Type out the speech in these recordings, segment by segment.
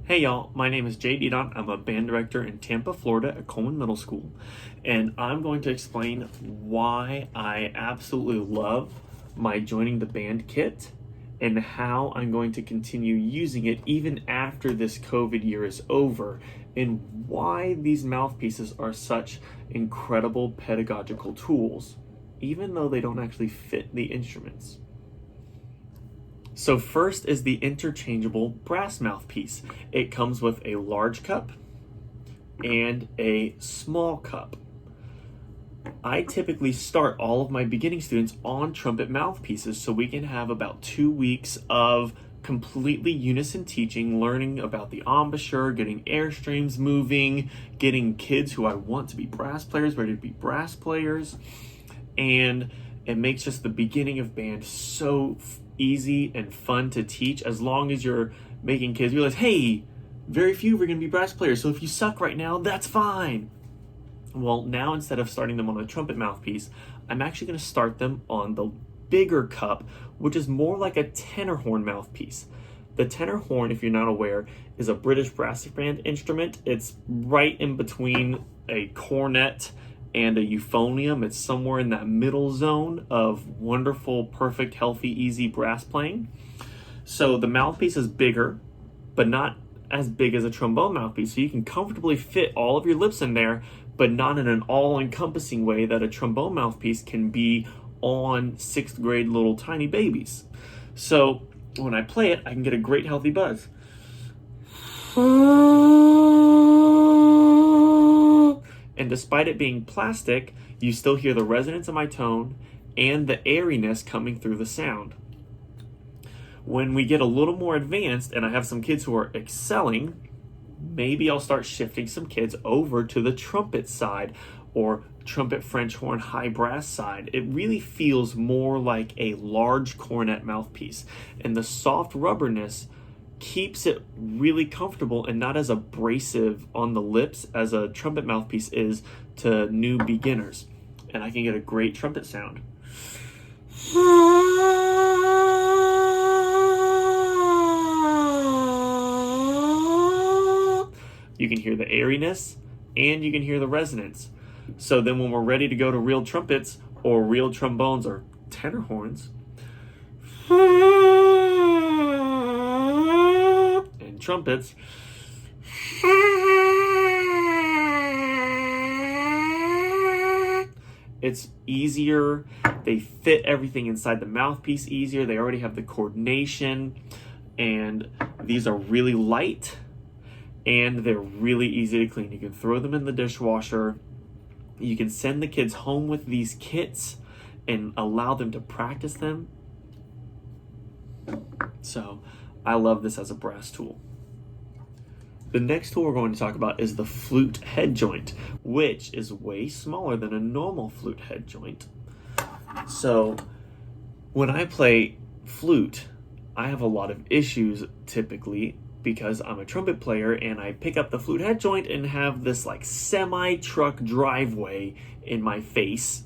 Hey y'all, my name is JD Don. I'm a band director in Tampa, Florida at Coleman Middle School, and I'm going to explain why I absolutely love my joining the band kit and how I'm going to continue using it even after this COVID year is over, and why these mouthpieces are such incredible pedagogical tools, even though they don't actually fit the instruments. So first is the interchangeable brass mouthpiece. It comes with a large cup and a small cup. I typically start all of my beginning students on trumpet mouthpieces so we can have about 2 weeks of completely unison teaching, learning about the embouchure, getting airstreams moving, getting kids who I want to be brass players ready to be brass players, and it makes just the beginning of band so easy and fun to teach, as long as you're making kids realize, hey, very few are going to be brass players, so if you suck right now, that's fine. Well, now instead of starting them on a trumpet mouthpiece, I'm actually going to start them on the bigger cup, which is more like a tenor horn mouthpiece. The tenor horn, if you're not aware, is a British brass band instrument. It's right in between a cornet and a euphonium. It's somewhere in that middle zone of wonderful, perfect, healthy, easy brass playing. So the mouthpiece is bigger, but not as big as a trombone mouthpiece. So you can comfortably fit all of your lips in there, but not in an all-encompassing way that a trombone mouthpiece can be on 6th grade little tiny babies. So when I play it, I can get a great healthy buzz. And despite it being plastic, you still hear the resonance of my tone and the airiness coming through the sound. When we get a little more advanced and I have some kids who are excelling, maybe I'll start shifting some kids over to the trumpet side or trumpet French horn high brass side. It really feels more like a large cornet mouthpiece, and the soft rubberness keeps it really comfortable and not as abrasive on the lips as a trumpet mouthpiece is to new beginners. And I can get a great trumpet sound. You can hear the airiness and you can hear the resonance. So then when we're ready to go to real trumpets or real trombones or tenor horns, trumpets, it's easier. They fit everything inside the mouthpiece easier. They already have the coordination, and these are really light and they're really easy to clean. You can throw them in the dishwasher. You can send the kids home with these kits and allow them to practice them. So I love this as a brass tool. The next tool we're going to talk about is the flute head joint, which is way smaller than a normal flute head joint. So when I play flute, I have a lot of issues typically because I'm a trumpet player and I pick up the flute head joint and have this like semi-truck driveway in my face,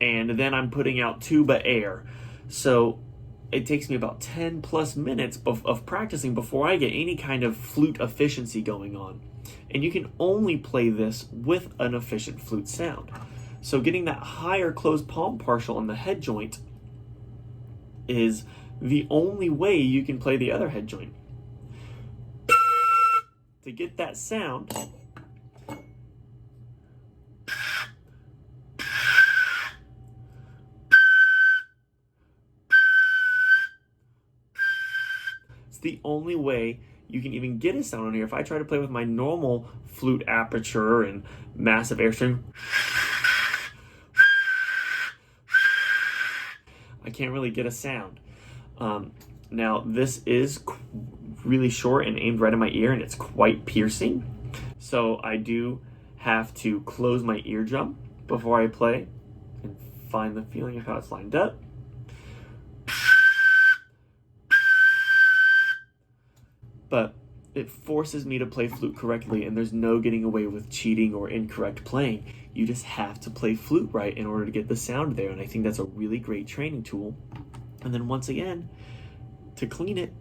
and then I'm putting out tuba air. So it takes me about 10 plus minutes of practicing before I get any kind of flute efficiency going on. And you can only play this with an efficient flute sound. So getting that higher closed palm partial on the head joint is the only way you can play the other head joint. To get that sound, the only way you can even get a sound on here. If I try to play with my normal flute aperture and massive airstream, I can't really get a sound. Now this is really short and aimed right in my ear, and it's quite piercing. So I do have to close my eardrum before I play and find the feeling of how it's lined up. But it forces me to play flute correctly, and there's no getting away with cheating or incorrect playing. You just have to play flute right in order to get the sound there, and I think that's a really great training tool. And then once again, to clean it,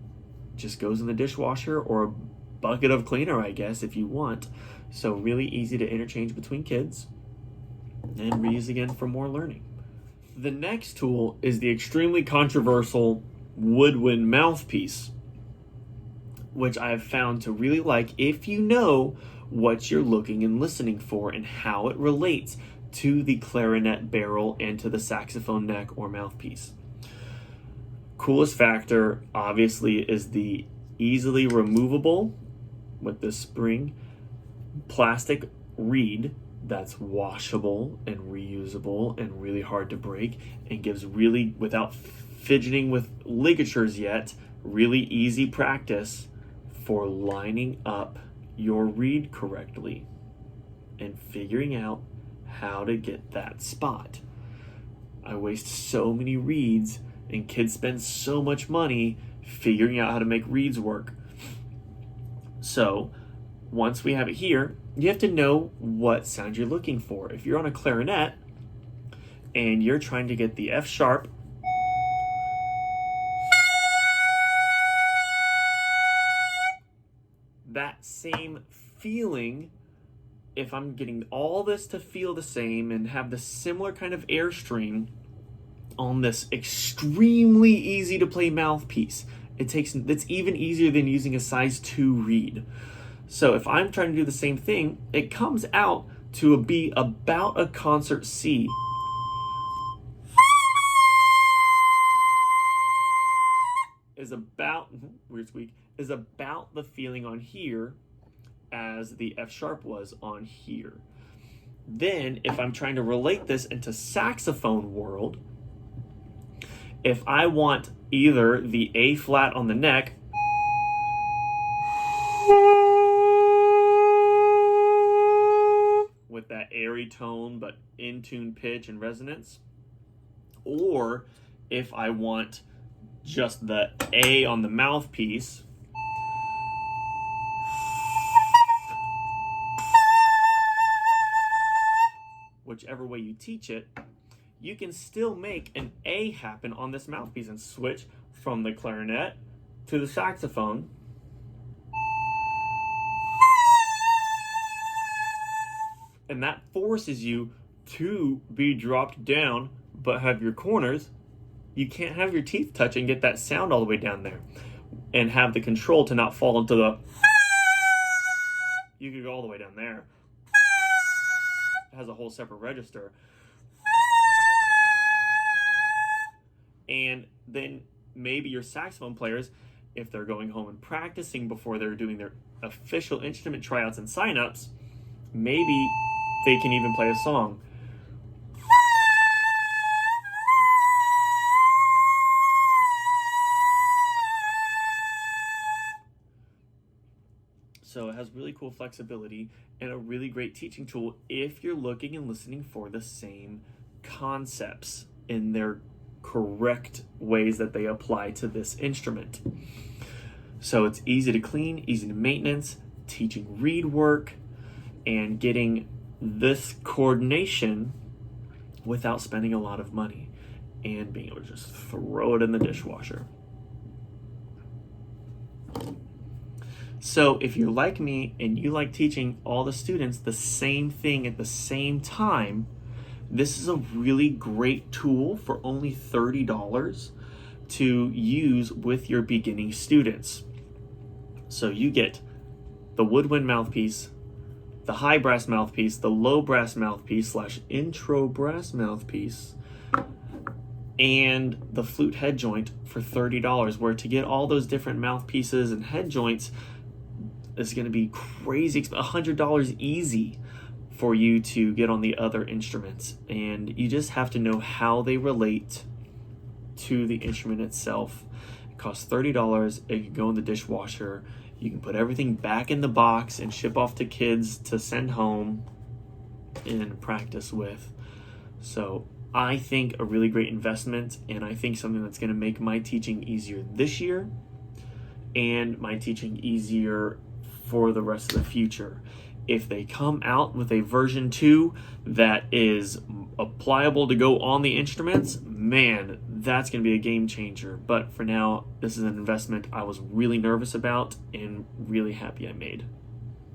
just goes in the dishwasher or bucket of cleaner, I guess, if you want. So really easy to interchange between kids and reuse again for more learning. The next tool is the extremely controversial Woodwind Mouthpiece, which I have found to really like if you know what you're looking and listening for and how it relates to the clarinet barrel and to the saxophone neck or mouthpiece. Coolest factor, obviously, is the easily removable, with this spring, plastic reed that's washable and reusable and really hard to break, and gives really, without fidgeting with ligatures yet, really easy practice for lining up your reed correctly and figuring out how to get that spot. I waste so many reeds, and kids spend so much money figuring out how to make reeds work. So once we have it here, you have to know what sound you're looking for. If you're on a clarinet and you're trying to get the F sharp that same feeling, if I'm getting all this to feel the same and have the similar kind of airstream on this extremely easy to play mouthpiece, it's even easier than using a size 2 reed. So if I'm trying to do the same thing, it comes out to be about a concert C. Is about, weird squeak, is about the feeling on here as the F sharp was on here. Then if I'm trying to relate this into saxophone world, if I want either the A flat on the neck with that airy tone but in tune pitch and resonance, or if I want just the A on the mouthpiece, whichever way you teach it, you can still make an A happen on this mouthpiece and switch from the clarinet to the saxophone. And that forces you to be dropped down but have your corners. You can't have your teeth touch and get that sound all the way down there and have the control to not fall into the. You could go all the way down there. It has a whole separate register. And then maybe your saxophone players, if they're going home and practicing before they're doing their official instrument tryouts and signups, maybe they can even play a song. So it has really cool flexibility and a really great teaching tool if you're looking and listening for the same concepts in their correct ways that they apply to this instrument. So it's easy to clean, easy to maintenance, teaching reed work, and getting this coordination without spending a lot of money and being able to just throw it in the dishwasher. So if you're like me and you like teaching all the students the same thing at the same time, this is a really great tool for only $30 to use with your beginning students. So you get the Woodwind Mouthpiece, the high brass mouthpiece, the low brass mouthpiece / intro brass mouthpiece, and the flute head joint for $30, where to get all those different mouthpieces and head joints is going to be crazy, $100 easy for you to get on the other instruments. And you just have to know how they relate to the instrument itself. It costs $30. It can go in the dishwasher. You can put everything back in the box and ship off to kids to send home and practice with. So I think a really great investment, and I think something that's going to make my teaching easier this year and my teaching easier for the rest of the future. If they come out with a version 2 that is applicable to go on the instruments, man, that's going to be a game changer. But for now, this is an investment I was really nervous about and really happy I made.